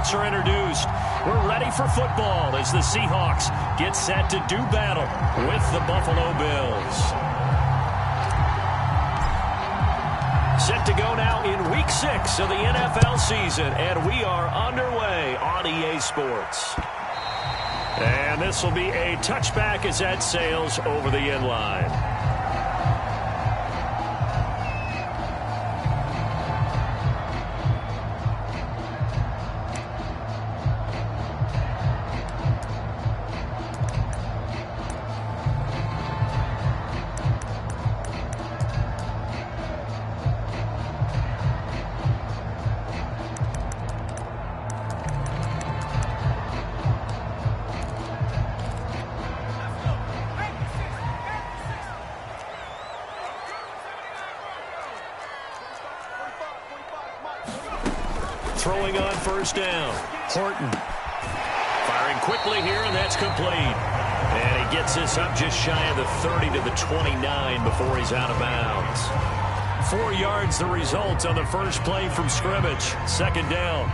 timeouts are introduced. We're ready for football as the Seahawks get set to do battle with the Buffalo Bills. Set to go now in Week 6 of the NFL season, and we are underway on EA Sports. And this will be a touchback as that sails over the end line. Throwing on first down. Horton. Firing quickly here, and that's complete. And he gets this up just shy of the 30 to the 29 before he's out of bounds. 4 yards the result on the first play from scrimmage. Second down.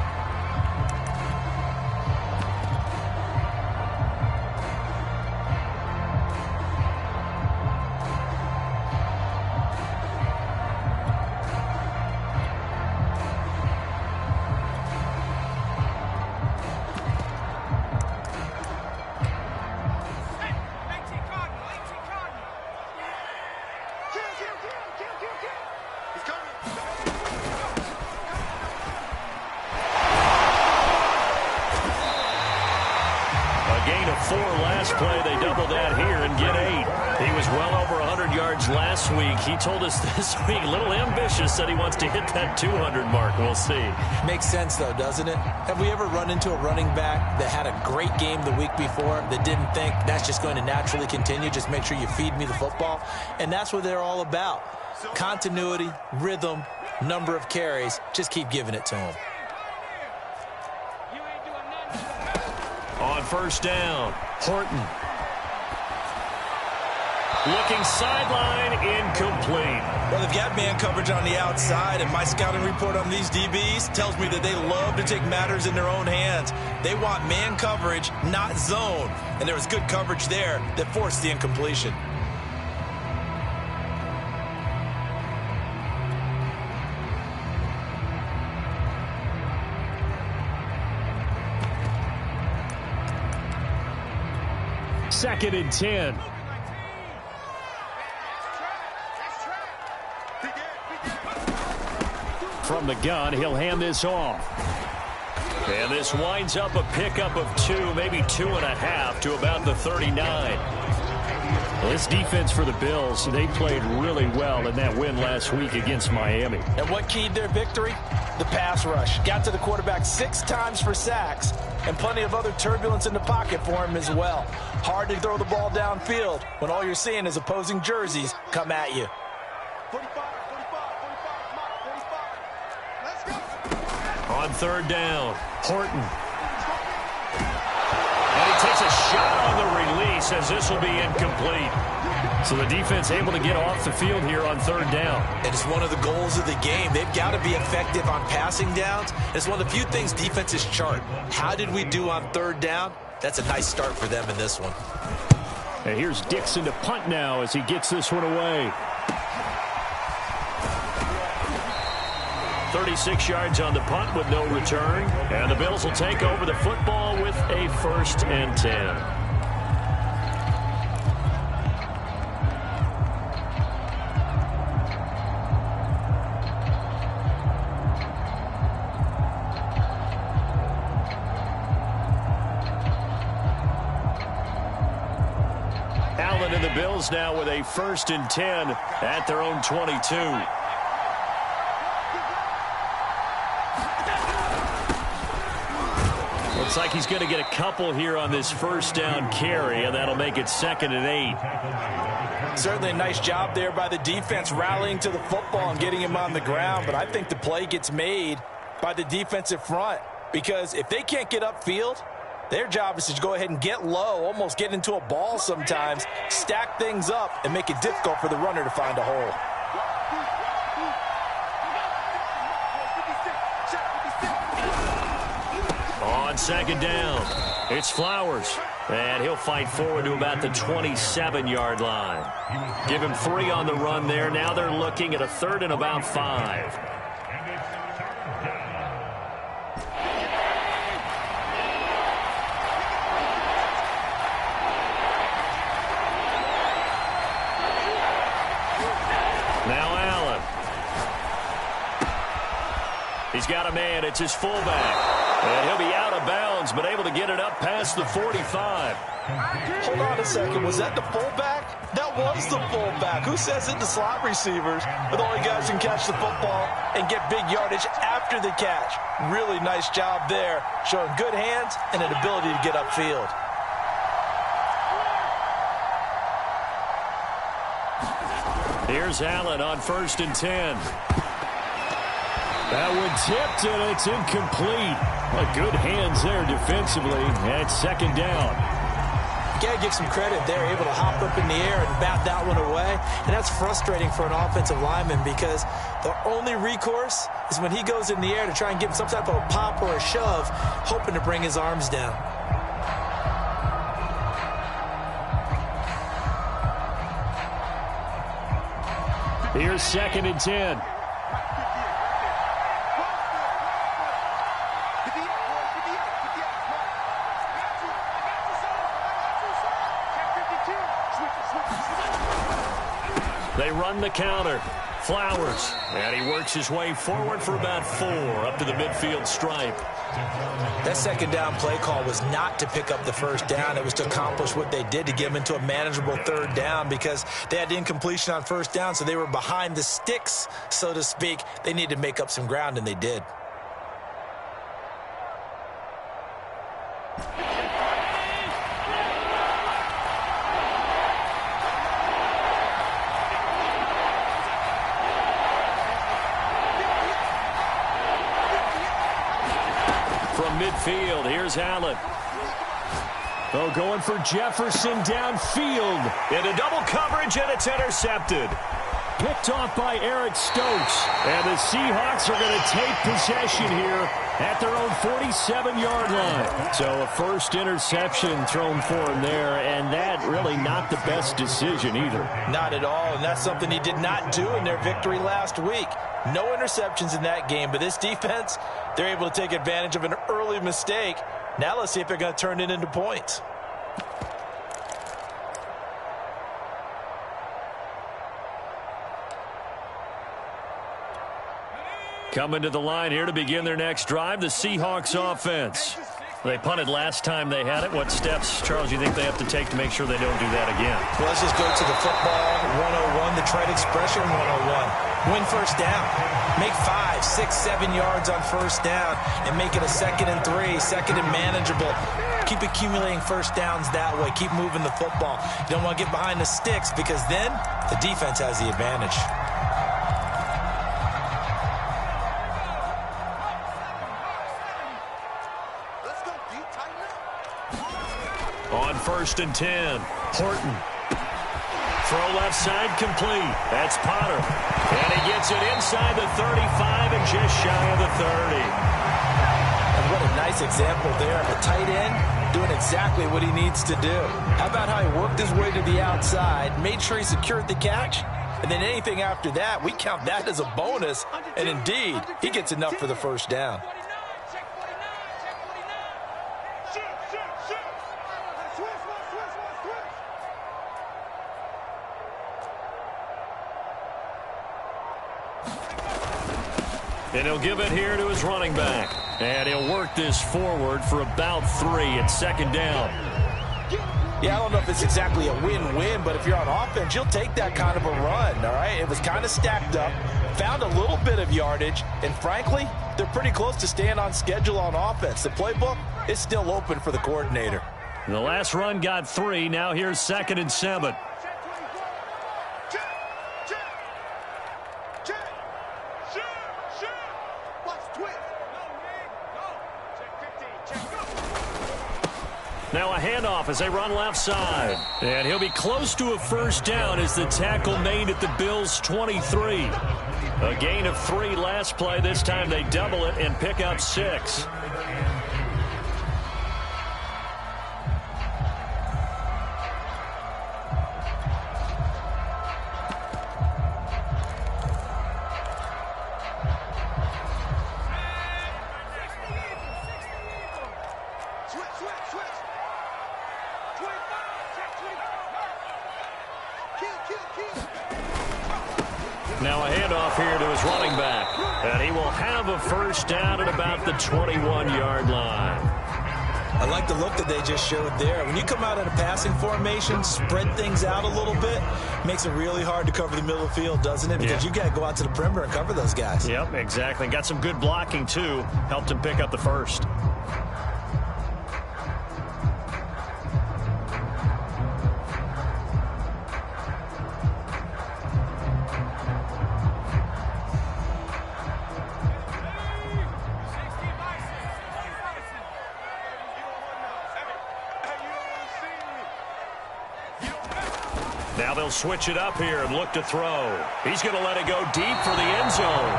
Gain of 4 last play. They doubled that here and get 8. He was well over 100 yards last week. He told us this week, a little ambitious, that he wants to hit that 200 mark. We'll see. Makes sense, though, doesn't it? Have we ever run into a running back that had a great game the week before that didn't think that's just going to naturally continue? Just make sure you feed me the football. And that's what they're all about. Continuity, rhythm, number of carries. Just keep giving it to him. On first down, Horton. Looking sideline, incomplete. Well, they've got man coverage on the outside, and my scouting report on these DBs tells me that they love to take matters in their own hands. They want man coverage, not zone. And there was good coverage there that forced the incompletion. Second and 10. From the gun, he'll hand this off. And this winds up a pickup of 2, maybe 2.5 to about the 39. Well, this defense for the Bills, they played really well in that win last week against Miami. And what keyed their victory? The pass rush. Got to the quarterback 6 times for sacks, and plenty of other turbulence in the pocket for him as well. Hard to throw the ball downfield when all you're seeing is opposing jerseys come at you. 45, 45. Let's go. On third down, Horton. And he takes a shot on the release as this will be incomplete. So the defense able to get off the field here on third down. And it's one of the goals of the game. They've got to be effective on passing downs. It's one of the few things defenses chart. How did we do on third down? That's a nice start for them in this one. And here's Dixon to punt now as he gets this one away. 36 yards on the punt with no return. And the Bills will take over the football with a 1st and 10. Allen and the Bills now with a 1st and 10 at their own 22. Looks like he's going to get a couple here on this first down carry, and that'll make it 2nd and 8. Certainly a nice job there by the defense rallying to the football and getting him on the ground, but I think the play gets made by the defensive front because if they can't get upfield, their job is to go ahead and get low, almost get into a ball sometimes, stack things up, and make it difficult for the runner to find a hole. On second down, it's Flowers. And he'll fight forward to about the 27-yard line. Give him 3 on the run there. Now they're looking at a 3rd and about 5. Now Allen. He's got a man. It's his fullback. And he'll be out of bounds, but able to get it up past the 45. Hold on a second. Was that the fullback? That was the fullback. Who says it? The slot receivers are the only guys who can catch the football and get big yardage after the catch. Really nice job there, showing good hands and an ability to get upfield. Here's Allen on 1st and 10. That one tipped, and it's incomplete. Good hands there defensively, and 2nd down. You got to give some credit. They're able to hop up in the air and bat that one away, and that's frustrating for an offensive lineman because the only recourse is when he goes in the air to try and give him some type of a pop or a shove, hoping to bring his arms down. Here's 2nd and 10. They run the counter. Flowers. And he works his way forward for about 4 up to the midfield stripe. That 2nd down play call was not to pick up the 1st down. It was to accomplish what they did to get them into a manageable 3rd down because they had incompletion on 1st down, so they were behind the sticks, so to speak. They needed to make up some ground, and they did. Midfield, here's Allen. Oh, going for Jefferson downfield. Into double coverage, and it's intercepted. Picked off by Eric Stokes. And the Seahawks are going to take possession here at their own 47-yard line. So a first interception thrown for him there, and that really not the best decision either. Not at all, and that's something he did not do in their victory last week. No interceptions in that game, but this defense, they're able to take advantage of an early mistake. Now let's see if they're going to turn it into points. Coming to the line here to begin their next drive, the Seahawks offense. They punted last time they had it. What steps, Charles, you think they have to take to make sure they don't do that again? Well, let's just go to the football 101, the trade expression 101. Win 1st down. Make 5, 6, 7 yards on 1st down and make it a 2nd and 3, 2nd and manageable. Keep accumulating 1st downs that way. Keep moving the football. You don't want to get behind the sticks because then the defense has the advantage. On 1st and 10, Horton. Throw left side complete. That's Potter. And he gets it inside the 35 and just shy of the 30. And what a nice example there of a tight end doing exactly what he needs to do. How about how he worked his way to the outside, made sure he secured the catch, and then anything after that, we count that as a bonus. And indeed, he gets enough for the 1st down. And he'll give it here to his running back. And he'll work this forward for about 3 at 2nd down. Yeah, I don't know if it's exactly a win-win, but if you're on offense, you'll take that kind of a run, all right? It was kind of stacked up, found a little bit of yardage, and frankly, they're pretty close to staying on schedule on offense. The playbook is still open for the coordinator. The last run got 3. Now here's 2nd and 7. Now a handoff as they run left side. And he'll be close to a 1st down as the tackle made at the Bills' 23. A gain of 3 last play. This time they double it and pick up 6. Now a handoff here to his running back. And he will have a first down at about the 21-yard line. I like the look that they just showed there. When you come out in a passing formation, spread things out a little bit, makes it really hard to cover the middle of the field, doesn't it? Because you got to go out to the perimeter and cover those guys. Yep, exactly. Got some good blocking, too. Helped him pick up the first. Now they'll switch it up here and look to throw. He's going to let it go deep for the end zone.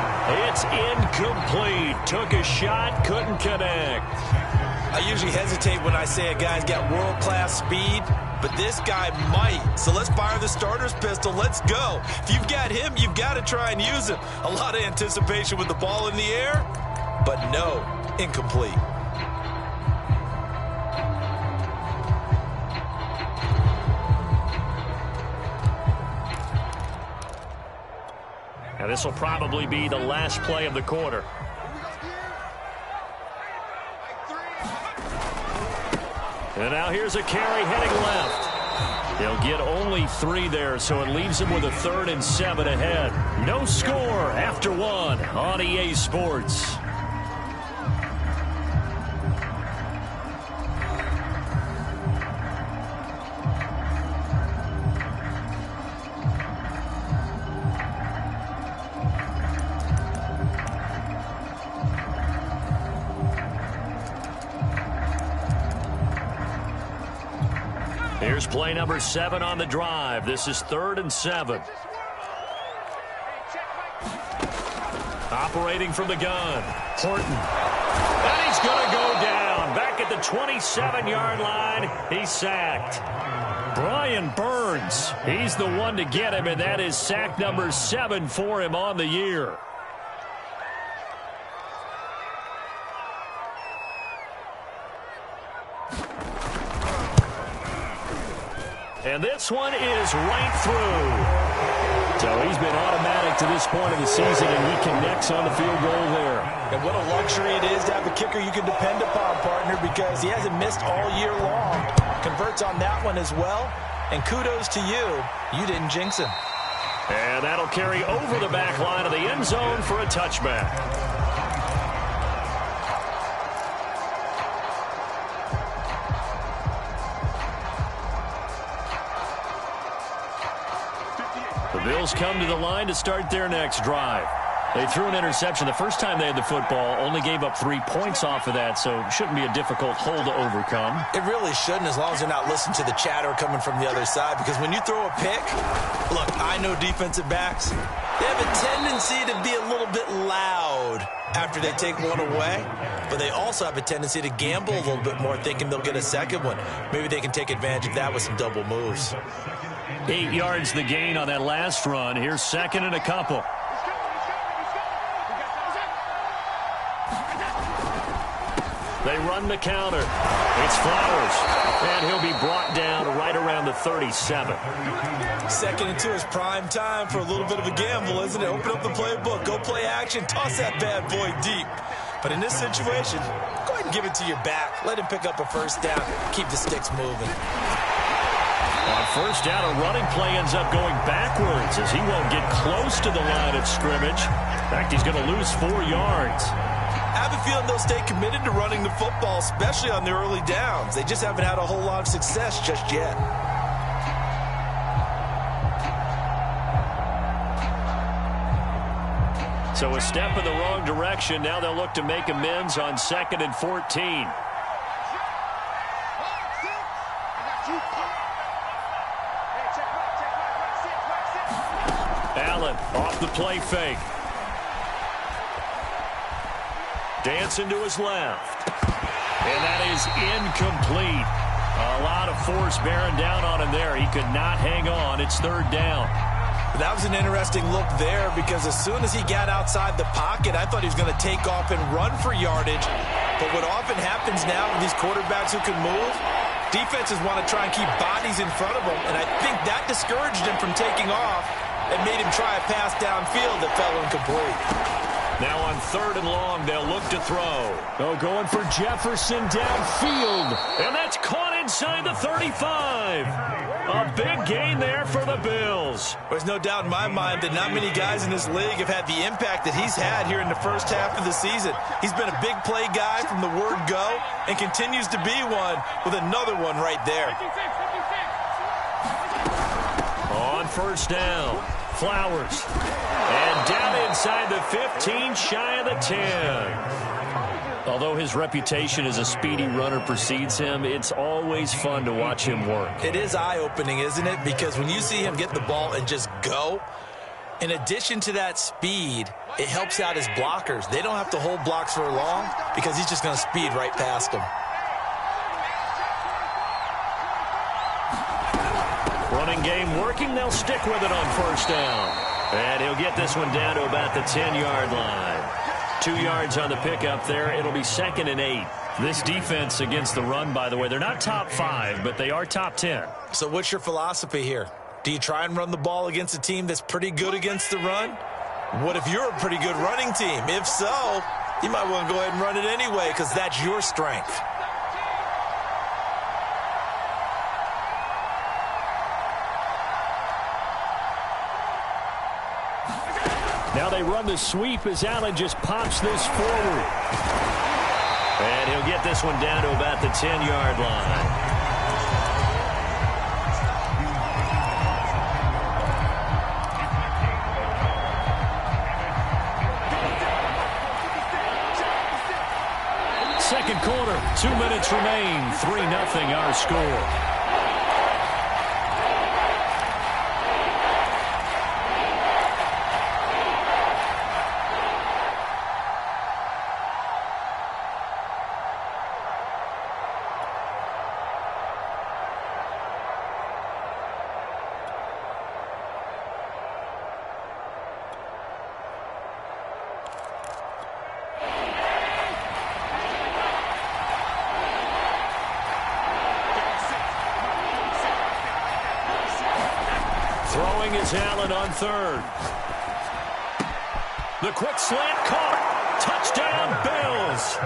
It's incomplete. Took a shot, couldn't connect. I usually hesitate when I say a guy's got world-class speed, but this guy might. So let's fire the starter's pistol. Let's go. If you've got him, you've got to try and use him. A lot of anticipation with the ball in the air, but no, incomplete. And this will probably be the last play of the quarter. And now here's a carry heading left. He'll get only 3 there, so it leaves him with a 3rd and 7 ahead. No score after 1 on EA Sports. Here's play number 7 on the drive. This is 3rd and 7. Operating from the gun, Horton. And he's going to go down. Back at the 27-yard line, he's sacked. Brian Burns, he's the one to get him, and that is sack number 7 for him on the year. And this one is right through. So he's been automatic to this point of the season, and he connects on the field goal there. And what a luxury it is to have a kicker you can depend upon, partner, because he hasn't missed all year long. Converts on that one as well. And kudos to you. You didn't jinx him. And that'll carry over the back line of the end zone for a touchback. The Bills come to the line to start their next drive. They threw an interception the first time they had the football, only gave up 3 points off of that, so it shouldn't be a difficult hole to overcome. It really shouldn't, as long as they're not listening to the chatter coming from the other side, because when you throw a pick, look, I know defensive backs, they have a tendency to be a little bit loud after they take one away, but they also have a tendency to gamble a little bit more, thinking they'll get a second one. Maybe they can take advantage of that with some double moves. 8 yards the gain on that last run. Here's 2nd and a couple. They run the counter. It's Flowers. And he'll be brought down right around the 37. 2nd and 2 is prime time for a little bit of a gamble, isn't it? Open up the playbook. Go play action. Toss that bad boy deep. But in this situation, go ahead and give it to your back. Let him pick up a first down. Keep the sticks moving. On first down, a running play ends up going backwards as he won't get close to the line of scrimmage. In fact, he's going to lose 4 yards. I have a feeling they'll stay committed to running the football, especially on the early downs. They just haven't had a whole lot of success just yet. So a step in the wrong direction. Now they'll look to make amends on 2nd and 14. Allen off the play fake. Dancing to his left. And that is incomplete. A lot of force bearing down on him there. He could not hang on. It's 3rd down. That was an interesting look there, because as soon as he got outside the pocket, I thought he was going to take off and run for yardage. But what often happens now with these quarterbacks who can move, defenses want to try and keep bodies in front of them, and I think that discouraged him from taking off. and made him try a pass downfield that fell incomplete. Now on 3rd and long, they'll look to throw. Oh, going for Jefferson downfield. And that's caught inside the 35. A big gain there for the Bills. There's no doubt in my mind that not many guys in this league have had the impact that he's had here in the first half of the season. He's been a big play guy from the word go and continues to be one with another one right there. On 1st down, Flowers. And down inside the 15, shy of the 10. Although his reputation as a speedy runner precedes him, it's always fun to watch him work. It is eye-opening, isn't it? Because when you see him get the ball and just go, in addition to that speed, it helps out his blockers. They don't have to hold blocks for long because he's just going to speed right past them. Running game working. They'll stick with it on 1st down. And he'll get this one down to about the 10-yard line. 2 yards on the pickup there. It'll be 2nd and 8. This defense against the run, by the way, they're not top 5, but they are top 10. So what's your philosophy here? Do you try and run the ball against a team that's pretty good against the run? What if you're a pretty good running team? If so, you might want to go ahead and run it anyway because that's your strength. Now they run the sweep as Allen just pops this forward. And he'll get this one down to about the 10-yard line. Second quarter, 2 minutes remain. 3-0 our score. Throwing is Allen on 3rd. The quick slant caught. Touchdown, Bills.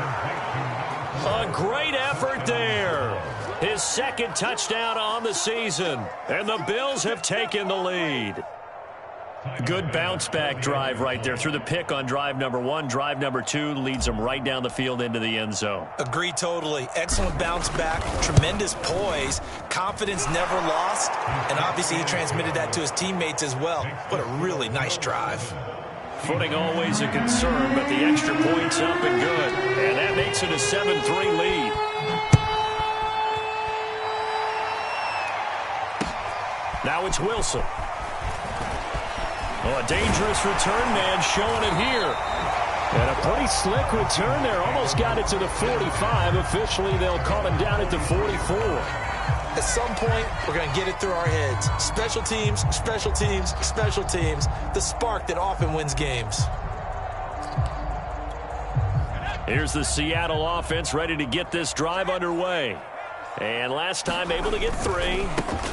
A great effort there. His 2nd touchdown on the season. And the Bills have taken the lead. Good bounce-back drive right there. Through the pick on drive number 1. Drive number 2 leads them right down the field into the end zone. Agree totally. Excellent bounce back. Tremendous poise. Confidence never lost. And obviously he transmitted that to his teammates as well. What a really nice drive. Footing always a concern, but the extra point's up and good. And that makes it a 7-3 lead. Now it's Wilson. Oh, a dangerous return man showing it here. And a pretty slick return there. Almost got it to the 45. Officially, they'll call him down at the 44. At some point, we're going to get it through our heads. Special teams, special teams, special teams. The spark that often wins games. Here's the Seattle offense ready to get this drive underway. And last time able to get 3.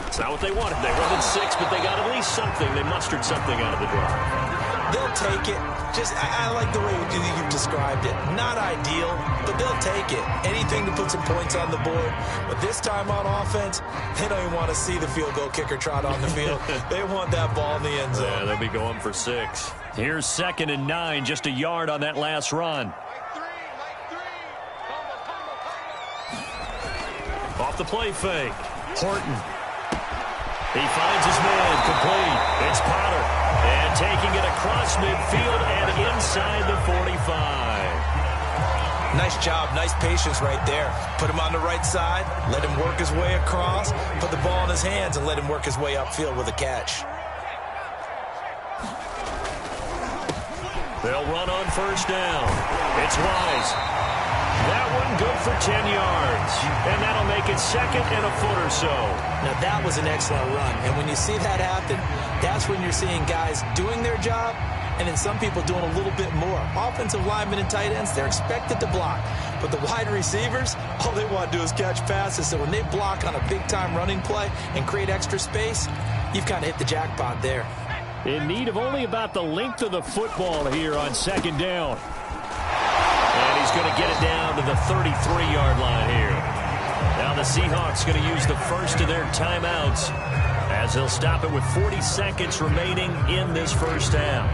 It's not what they wanted. They wanted 6, but they got at least something. They mustered something out of the drive. They'll take it. I like the way you've described it. Not ideal, but they'll take it. Anything to put some points on the board. But this time on offense, they don't even want to see the field goal kicker trot on the field. They want that ball in the end zone. Yeah, they'll be going for 6. Here's 2nd and 9, just a yard on that last run. Off the play fake. Horton. He finds his man complete. It's Potter. And taking it across midfield and inside the 45. Nice job. Nice patience right there. Put him on the right side. Let him work his way across. Put the ball in his hands and let him work his way upfield with a catch. They'll run on 1st down. It's Wise. That one good for 10 yards. And that'll make it 2nd and a foot or so. Now that was an excellent run. And when you see that happen, that's when you're seeing guys doing their job and then some people doing a little bit more. Offensive linemen and tight ends, they're expected to block. But the wide receivers, all they want to do is catch passes. So when they block on a big-time running play and create extra space, you've kind of hit the jackpot there. In need of only about the length of the football here on second down. And he's going to get it down to the 33-yard line here. Now the Seahawks going to use the first of their timeouts as they'll stop it with 40 seconds remaining in this first half.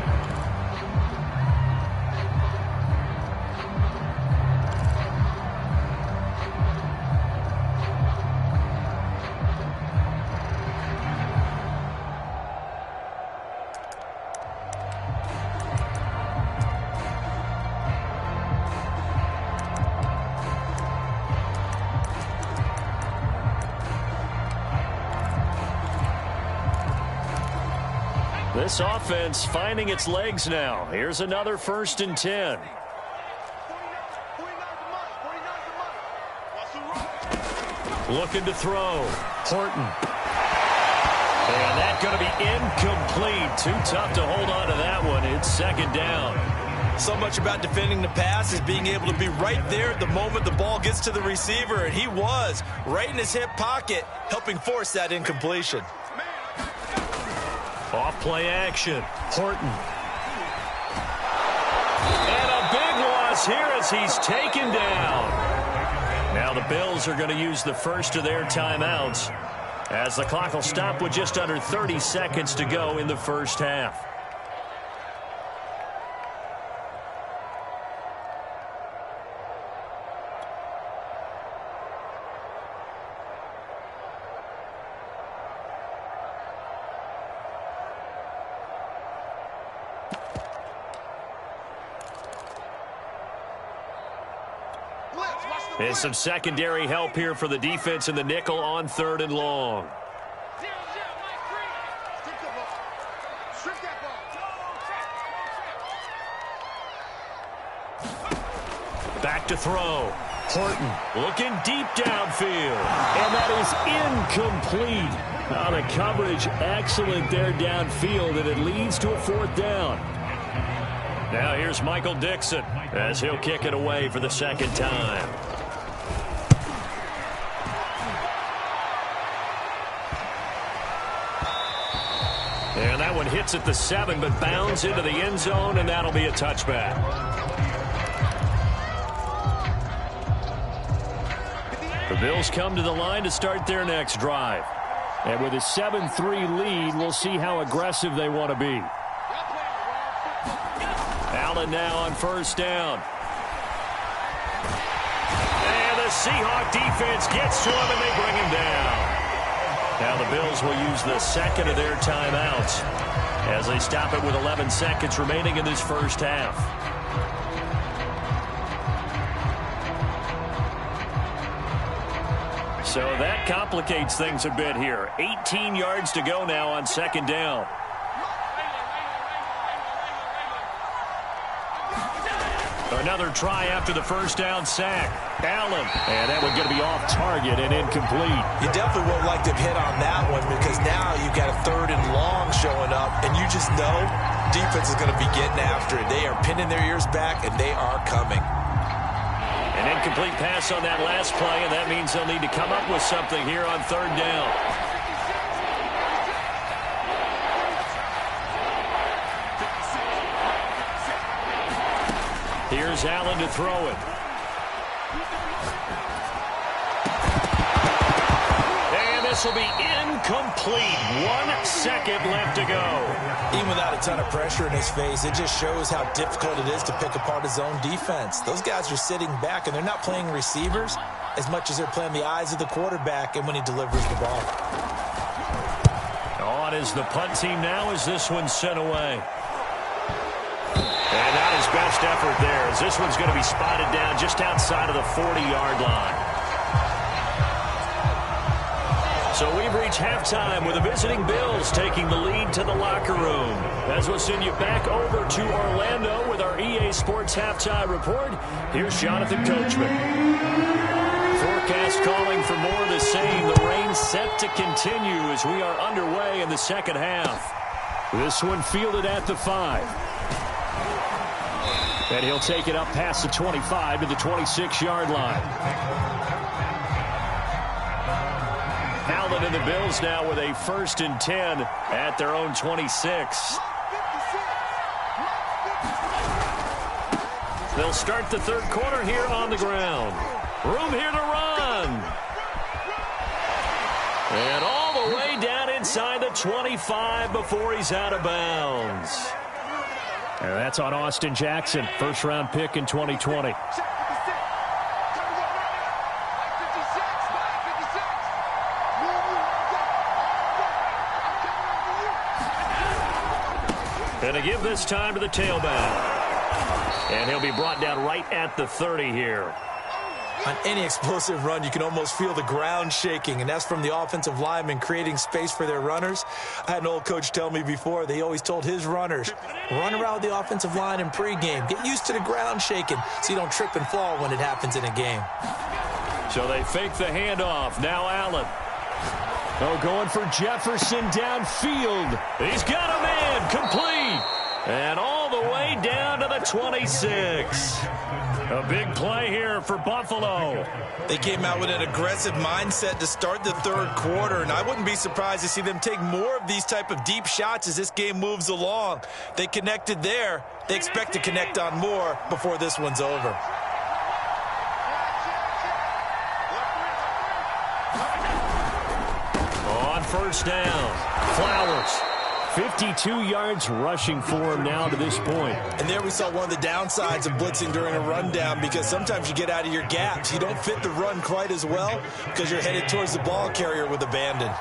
This offense finding its legs now. Here's another 1st and 10. Looking to throw. Horton. And that's going to be incomplete. Too tough to hold on to that one. It's second down. So much about defending the pass is being able to be right there at the moment the ball gets to the receiver. And he was right in his hip pocket, helping force that incompletion. Off play action. Horton. And a big loss here as he's taken down. Now the Bills are going to use the first of their timeouts as the clock will stop with just under 30 seconds to go in the first half. And some secondary help here for the defense in the nickel on 3rd and long. Back to throw. Horton looking deep downfield. And that is incomplete. On the coverage, excellent there downfield, and it leads to a 4th down. Now here's Michael Dixon as he'll kick it away for the second time. And that one hits at the 7, but bounds into the end zone, and that'll be a touchback. The Bills come to the line to start their next drive. And with a 7-3 lead, we'll see how aggressive they want to be. Allen now on 1st down. And the Seahawk defense gets to him, and they bring him down. Now the Bills will use the second of their timeouts as they stop it with 11 seconds remaining in this first half. So that complicates things a bit here. 18 yards to go now on second down. Another try after the first down sack. Allen. And that one going to be off target and incomplete. You definitely won't like to hit on that one because now you've got a 3rd and long showing up, and you just know defense is going to be getting after it. They are pinning their ears back, and they are coming. An incomplete pass on that last play, and that means they'll need to come up with something here on 3rd down. Here's Allen to throw it. And this will be incomplete. 1 second left to go. Even without a ton of pressure in his face, it just shows how difficult it is to pick apart his own defense. Those guys are sitting back, and they're not playing receivers as much as they're playing the eyes of the quarterback and when he delivers the ball. On is the punt team now as this one's sent away. And not his best effort there, as this one's going to be spotted down just outside of the 40-yard line. So we've reached halftime with the visiting Bills taking the lead to the locker room. As we'll send you back over to Orlando with our EA Sports Halftime Report, here's Jonathan Coachman. Forecast calling for more of the same. The rain set to continue as we are underway in the second half. This one fielded at the 5. And he'll take it up past the 25 to the 26-yard line. Allen Allen and the Bills now with a 1st and 10 at their own 26. They'll start the third quarter here on the ground. Room here to run. And all the way down inside the 25 before he's out of bounds. And that's on Austin Jackson, first-round pick in 2020. Going to give this time to the tailback. And he'll be brought down right at the 30 here. On any explosive run, you can almost feel the ground shaking, and that's from the offensive linemen creating space for their runners. I had an old coach tell me before, they always told his runners, run around with the offensive line in pregame. Get used to the ground shaking so you don't trip and fall when it happens in a game. So they fake the handoff. Now Allen. Oh, going for Jefferson downfield. He's got a man. Complete. And all the way down to the 26. A big play here for Buffalo. They came out with an aggressive mindset to start the third quarter, and I wouldn't be surprised to see them take more of these type of deep shots as this game moves along. They connected there. They expect to connect on more before this one's over. On first down, Flowers. 52 yards rushing for him now to this point. And there we saw one of the downsides of blitzing during a rundown, because sometimes you get out of your gaps. You don't fit the run quite as well because you're headed towards the ball carrier with abandon.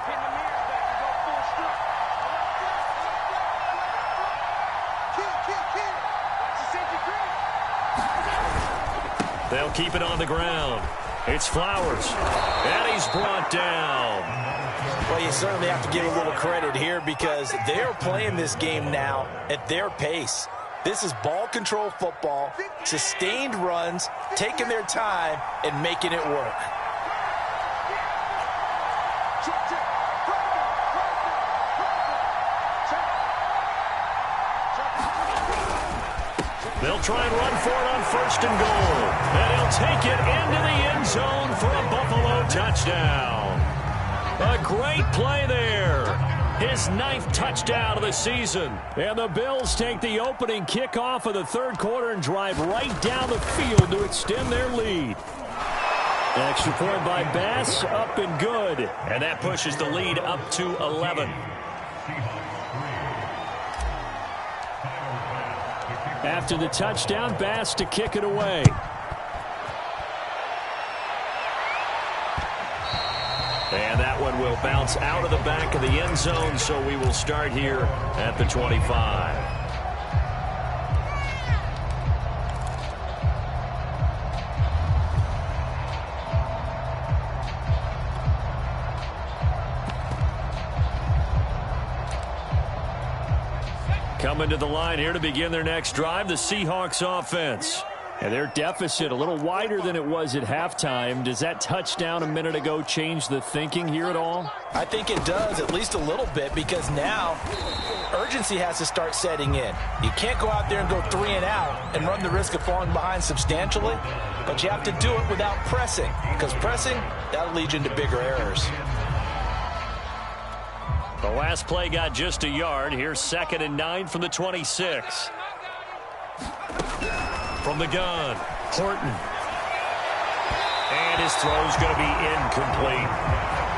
They'll keep it on the ground. It's Flowers. And he's brought down. Well, you certainly have to give a little credit here because they're playing this game now at their pace. This is ball control football, sustained runs, taking their time, and making it work. They'll try and run for it on 1st and goal. And he'll take it into the end zone for a Buffalo touchdown. A great play there. His 9th touchdown of the season. And the Bills take the opening kickoff of the third quarter and drive right down the field to extend their lead. Extra point by Bass, up and good. And that pushes the lead up to 11. After the touchdown, Bass to kick it away. And that one will bounce out of the back of the end zone, so we will start here at the 25. Coming to the line here to begin their next drive, the Seahawks offense. And their deficit a little wider than it was at halftime. Does that touchdown a minute ago change the thinking here at all? I think it does, at least a little bit, because now urgency has to start setting in. You can't go out there and go 3 and out and run the risk of falling behind substantially, but you have to do it without pressing, because pressing, that'll lead you into bigger errors. The last play got just a yard. Here's 2nd and 9 from the 26. From the gun, Horton. And his throw's going to be incomplete.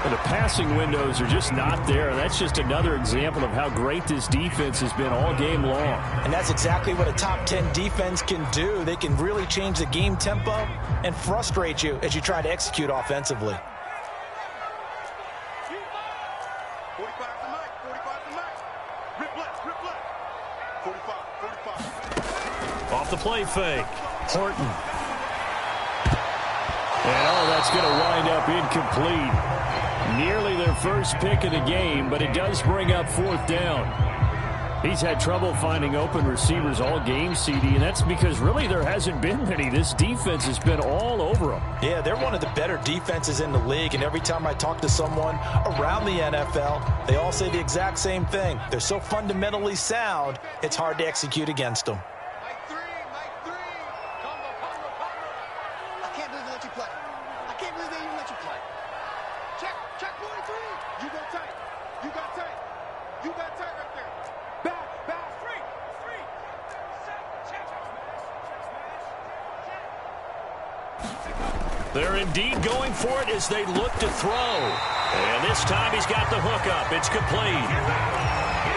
Well, the passing windows are just not there. And that's just another example of how great this defense has been all game long. And that's exactly what a top 10 defense can do. They can really change the game tempo and frustrate you as you try to execute offensively. Off the play fake, Horton. And that's going to wind up incomplete. Nearly their first pick of the game, but it does bring up 4th down. He's had trouble finding open receivers all game, CD, and that's because really there hasn't been many. This defense has been all over them. Yeah, they're one of the better defenses in the league, and every time I talk to someone around the NFL, they all say the exact same thing. They're so fundamentally sound, it's hard to execute against them. Check 43. You go tight. You got tight. You got tight right there. Back. Free. They're indeed going for it as they look to throw. And this time he's got the hook up. It's complete.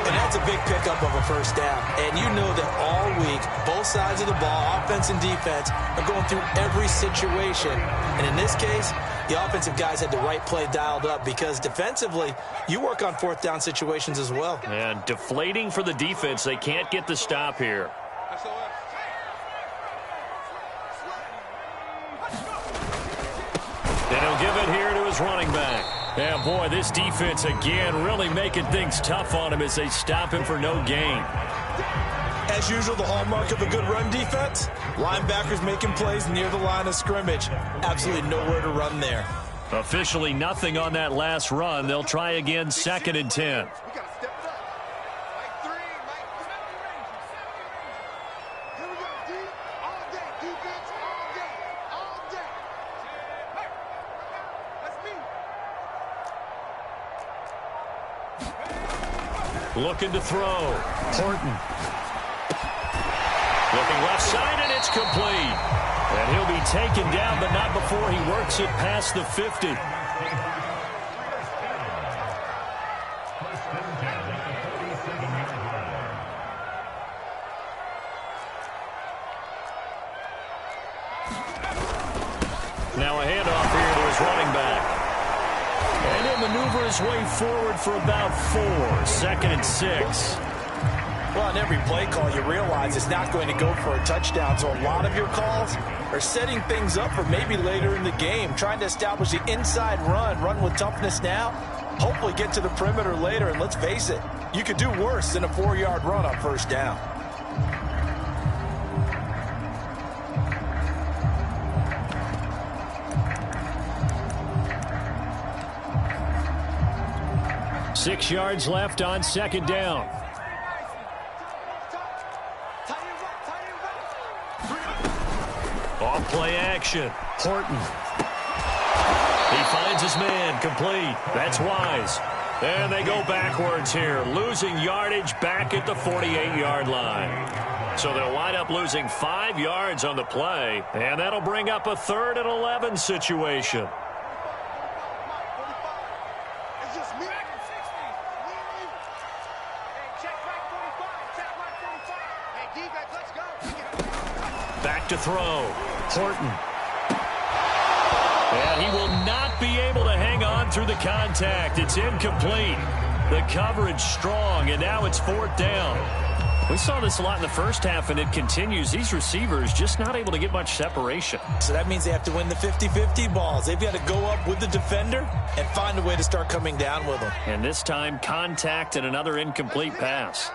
And that's a big pickup of a first down. And you know that all week, both sides of the ball, offense and defense, are going through every situation. And in this case, the offensive guys had the right play dialed up because defensively, you work on fourth down situations as well. And deflating for the defense. They can't get the stop here. And he'll give it here to his running back. Yeah, boy, this defense again really making things tough on him as they stop him for no gain. As usual, the hallmark of a good run defense, linebackers making plays near the line of scrimmage. Absolutely nowhere to run there. Officially nothing on that last run. They'll try again, 2nd and 10. Looking to throw. Horton. Looking left side, and it's complete. And he'll be taken down, but not before he works it past the 50. Now a handoff here to his running back. And he'll maneuver his way forward for about 4. 2nd and 6. Well, on every play call, you realize it's not going to go for a touchdown. So a lot of your calls are setting things up for maybe later in the game, trying to establish the inside run with toughness now, hopefully get to the perimeter later. And let's face it, you could do worse than a 4-yard run on first down. Six yards left on 2nd down. Off play action. Horton. He finds his man. Complete. That's Wise. And they go backwards here, losing yardage back at the 48-yard line. So they'll wind up losing 5 yards on the play, and that'll bring up a 3rd and 11 situation. Back to throw. Horton. And he will not be able to hang on through the contact. It's incomplete. The coverage strong, and now it's 4th down. We saw this a lot in the first half, and it continues. These receivers just not able to get much separation. So that means they have to win the 50-50 balls. They've got to go up with the defender and find a way to start coming down with them. And this time, contact and another incomplete pass.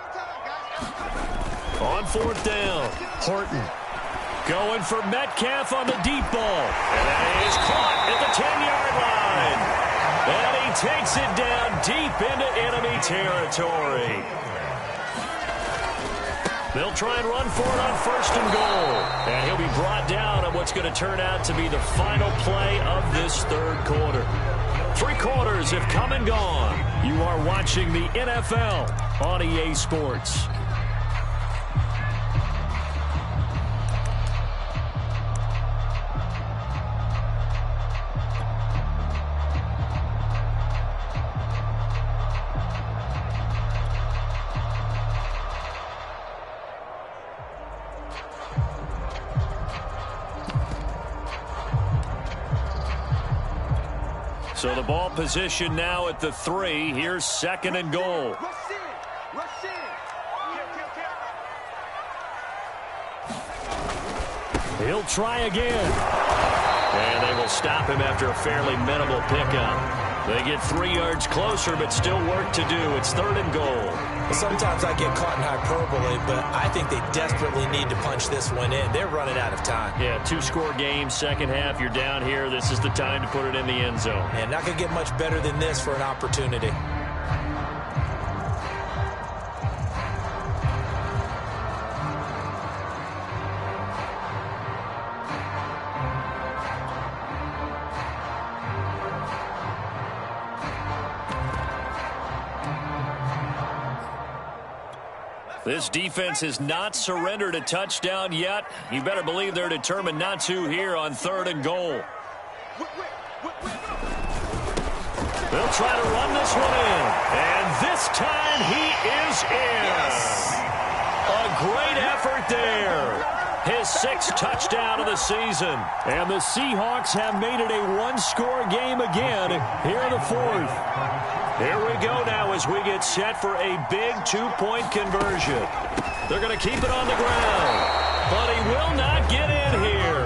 On 4th down, Horton. Going for Metcalf on the deep ball. And that is caught at the 10-yard line. And he takes it down deep into enemy territory. They'll try and run for it on 1st and goal. And he'll be brought down on what's going to turn out to be the final play of this 3rd quarter. 3 quarters have come and gone. You are watching the NFL on EA Sports. So the ball position now at the 3. Here's 2nd and goal. He'll try again. And they will stop him after a fairly minimal pickup. They get 3 yards closer, but still work to do. It's 3rd and goal. Sometimes I get caught in hyperbole, but I think they desperately need to punch this one in. They're running out of time. Yeah, 2-score game, 2nd half. You're down here. This is the time to put it in the end zone. And not going to get much better than this for an opportunity. This defense has not surrendered a touchdown yet. You better believe they're determined not to here on 3rd and goal. They'll try to run this one in. And this time he is in. Yes. A great effort there. His 6th touchdown of the season. And the Seahawks have made it a one-score game again here in the 4th. Here we go now as we get set for a big 2-point conversion. They're going to keep it on the ground. But he will not get in here.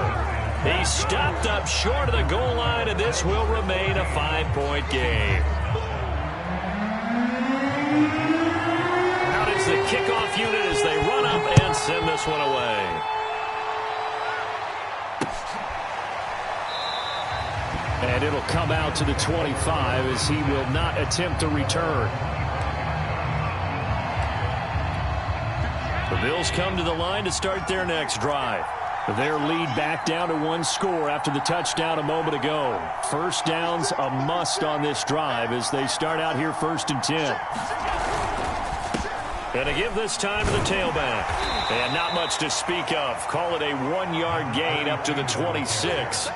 He stopped up short of the goal line, and this will remain a 5-point game. Out is the kickoff unit as they run up and send this one away. And it'll come out to the 25 as he will not attempt a return. The Bills come to the line to start their next drive. Their lead back down to 1 score after the touchdown a moment ago. First down's a must on this drive as they start out here 1st and 10. And to give this time to the tailback. And not much to speak of. Call it a 1-yard gain up to the 26.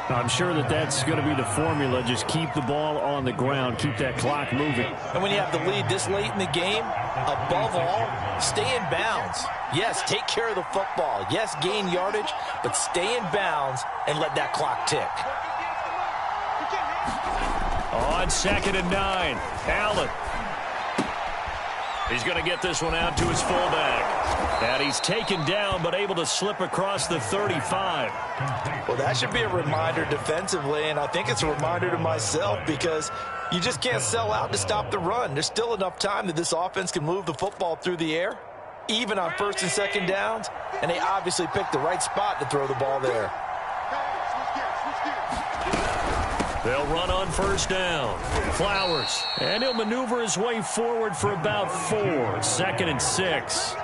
I'm sure that that's going to be the formula. Just keep the ball on the ground. Keep that clock moving. And when you have the lead this late in the game, above all, stay in bounds. Yes, take care of the football. Yes, gain yardage, but stay in bounds and let that clock tick. On 2nd and 9, Allen. He's going to get this one out to his fullback. And he's taken down but able to slip across the 35. Well, that should be a reminder defensively, and I think it's a reminder to myself because you just can't sell out to stop the run. There's still enough time that this offense can move the football through the air, even on 1st and 2nd downs, and they obviously picked the right spot to throw the ball there. They'll run on 1st down. Flowers. And he'll maneuver his way forward for about 4. 2nd and 6.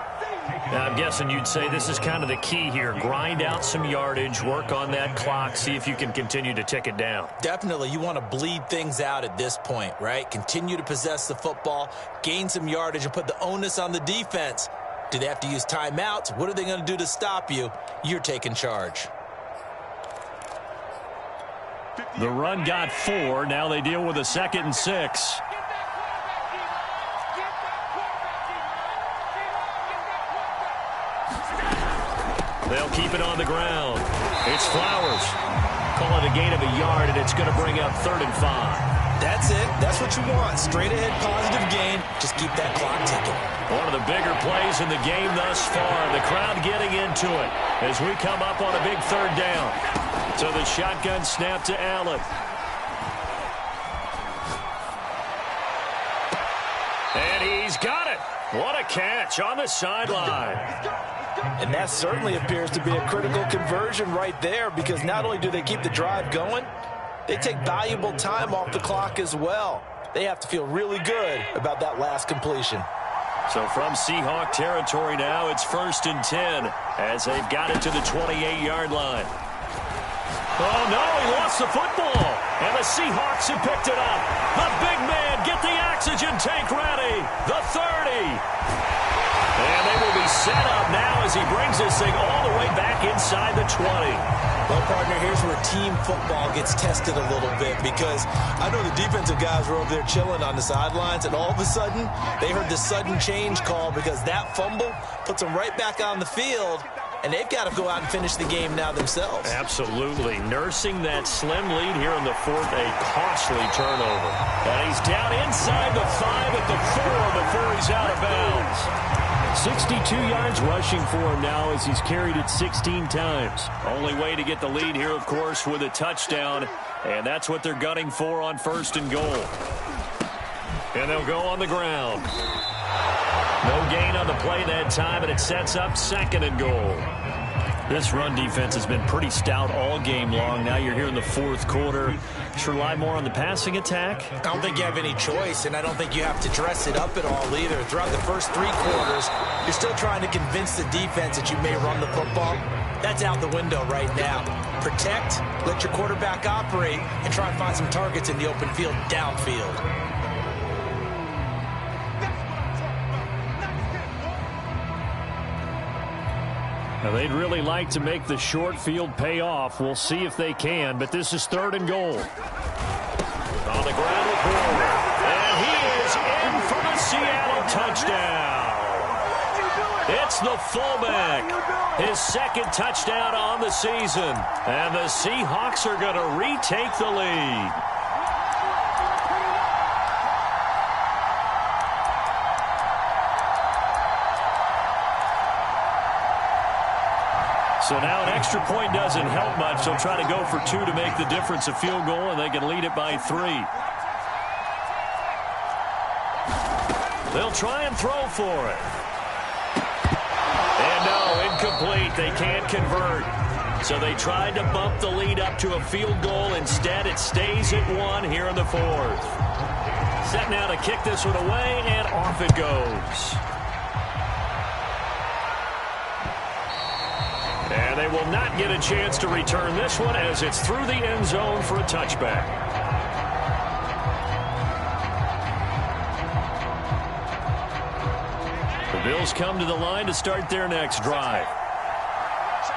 Now, I'm guessing you'd say this is kind of the key here. Grind out some yardage, work on that clock, see if you can continue to tick it down. Definitely, you want to bleed things out at this point, right? Continue to possess the football, gain some yardage, and put the onus on the defense. Do they have to use timeouts? What are they going to do to stop you? You're taking charge. The run got 4. Now they deal with a 2nd and 6. They'll keep it on the ground. It's Flowers. Call it a gain of a yard, and it's going to bring up 3rd and 5. That's it. That's what you want. Straight ahead positive gain. Just keep that clock ticking. One of the bigger plays in the game thus far. The crowd getting into it as we come up on a big 3rd down. So the shotgun snap to Allen. And he's got it. What a catch on the sideline. And that certainly appears to be a critical conversion right there because not only do they keep the drive going, they take valuable time off the clock as well. They have to feel really good about that last completion. So from Seahawk territory now, it's 1st and 10 as they've got it to the 28-yard line. Oh, no, he lost the football. And the Seahawks have picked it up. The big man, get the oxygen tank ready. The 30. And they will be set up now as he brings this thing all the way back inside the 20. Well, partner, here's where team football gets tested a little bit because I know the defensive guys were over there chilling on the sidelines, and all of a sudden, they heard the sudden change call because that fumble puts them right back on the field, and they've got to go out and finish the game now themselves. Absolutely. Nursing that slim lead here in the 4th, a costly turnover. And he's down inside the 5 at the 4 before he's out of bounds. 62 yards rushing for him now as he's carried it 16 times. Only way to get the lead here, of course, with a touchdown. And that's what they're gunning for on 1st and goal. And they'll go on the ground. No gain on the play that time, and it sets up 2nd and goal. This run defense has been pretty stout all game long. Now you're here in the 4th quarter. Should rely more on the passing attack? I don't think you have any choice, and I don't think you have to dress it up at all either. Throughout the first 3 quarters, you're still trying to convince the defense that you may run the football. That's out the window right now. Protect, let your quarterback operate, and try and find some targets in the open field downfield. Now, they'd really like to make the short field pay off. We'll see if they can, but this is 3rd and goal. On the ground with Warner. And he is in for the Seattle touchdown. It's the fullback. His 2nd touchdown on the season. And the Seahawks are going to retake the lead. So now an extra point doesn't help much. They'll try to go for 2 to make the difference a field goal, and they can lead it by 3. They'll try and throw for it. And no, incomplete. They can't convert. So they tried to bump the lead up to a field goal. Instead, it stays at 1 here in the 4th. Set now to kick this one away, and off it goes. And they will not get a chance to return this one as it's through the end zone for a touchback. The Bills come to the line to start their next drive.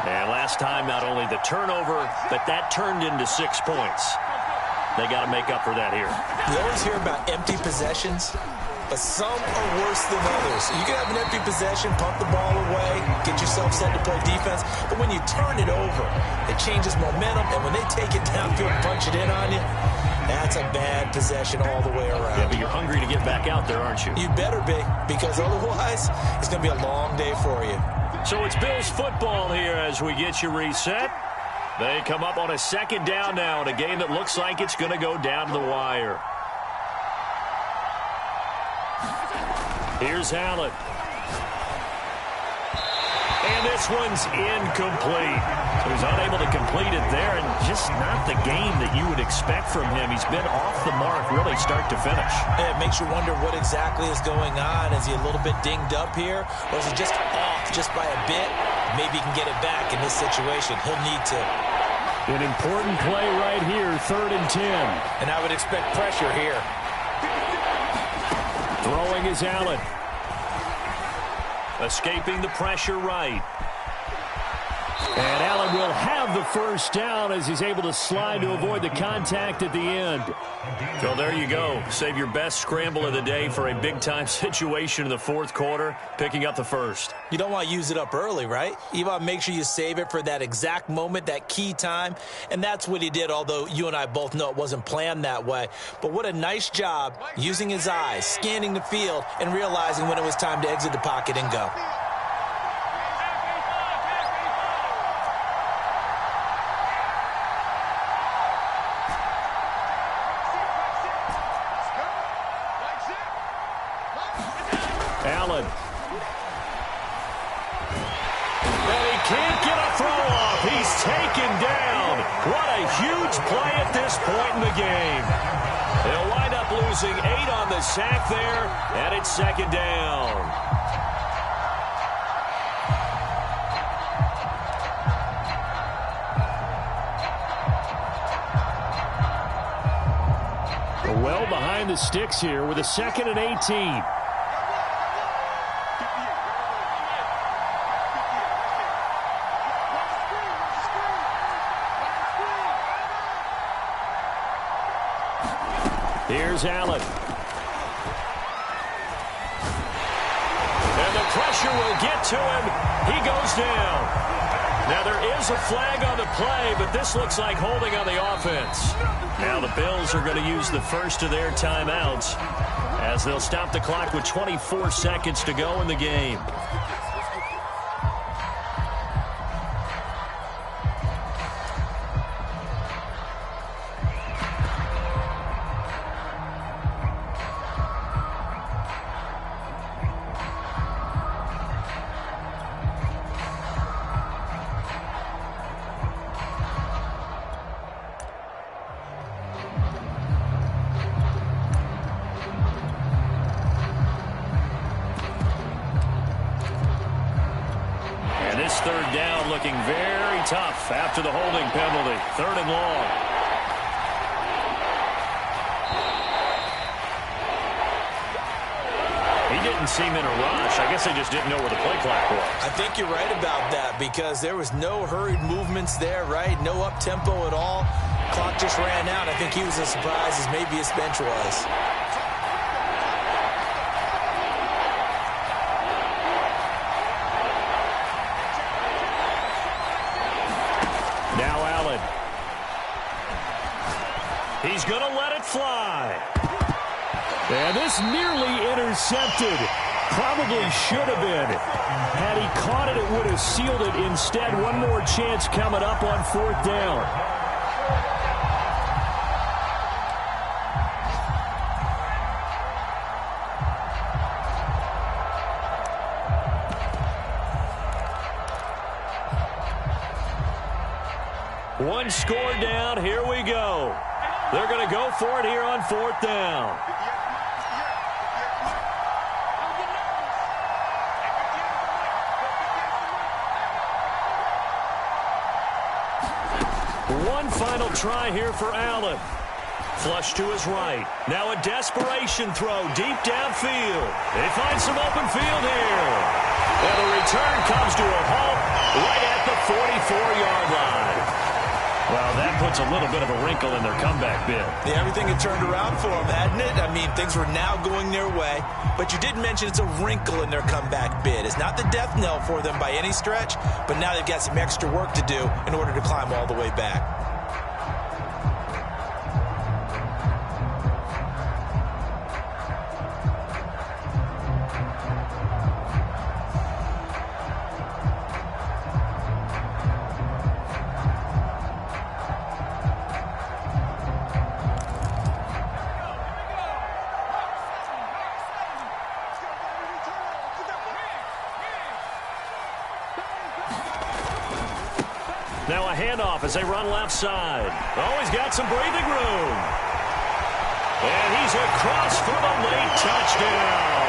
And last time, not only the turnover, but that turned into 6 points. They got to make up for that here. You always hear about empty possessions, but some are worse than others. You can have an empty possession, pump the ball away, get yourself set to play defense, but when you turn it over, it changes momentum, and when they take it downfield and punch it in on you, that's a bad possession all the way around. Yeah, but you're hungry to get back out there, aren't you? You better be, because otherwise, it's going to be a long day for you. So it's Bills football here as we get you reset. They come up on a 2nd down now in a game that looks like it's going to go down to the wire. Here's Allen. And this one's incomplete. So he's unable to complete it there, and just not the game that you would expect from him. He's been off the mark really start to finish. Yeah, it makes you wonder what exactly is going on. Is he a little bit dinged up here, or is he just off just by a bit? Maybe he can get it back in this situation. He'll need to. An important play right here, 3rd and 10. And I would expect pressure here. Throwing is Allen. Escaping the pressure right. And Allen will have the 1st down as he's able to slide to avoid the contact at the end. So there you go. Save your best scramble of the day for a big-time situation in the 4th quarter, picking up the 1st. You don't want to use it up early, right? You want to make sure you save it for that exact moment, that key time. And that's what he did, although you and I both know it wasn't planned that way. But what a nice job using his eyes, scanning the field, and realizing when it was time to exit the pocket and go. Allen. And he can't get a throw off. He's taken down. What a huge play at this point in the game. They'll wind up losing 8 on the sack there, and it's 2nd down. Well behind the sticks here with a 2nd and 18. Here's Allen. And the pressure will get to him. He goes down. Now there is a flag on the play, but this looks like holding on the offense. Now the Bills are going to use the first of their timeouts as they'll stop the clock with 24 seconds to go in the game. Third down looking very tough after the holding penalty. 3rd and long. He didn't seem in a rush. I guess they just didn't know where the play clock was. I think you're right about that because there was no hurried movements there, right? No up-tempo at all. Clock just ran out. I think he was as surprised as maybe his bench was. Now Allen. He's going to let it fly. And this nearly intercepted. Probably should have been. Had he caught it, it would have sealed it. Instead, one more chance coming up on 4th down. One score down. Here we go. They're going to go for it here on 4th down. One final try here for Allen. Flush to his right. Now a desperation throw deep downfield. They find some open field here. And the return comes to a halt right at the 44-yard line. Well, that puts a little bit of a wrinkle in their comeback bid. Yeah, everything had turned around for them, hadn't it? I mean, things were now going their way. But you did mention it's a wrinkle in their comeback bid. It's not the death knell for them by any stretch, but now they've got some extra work to do in order to climb all the way back. Now a handoff as they run left side. Oh, he's got some breathing room. And he's across for the late touchdown.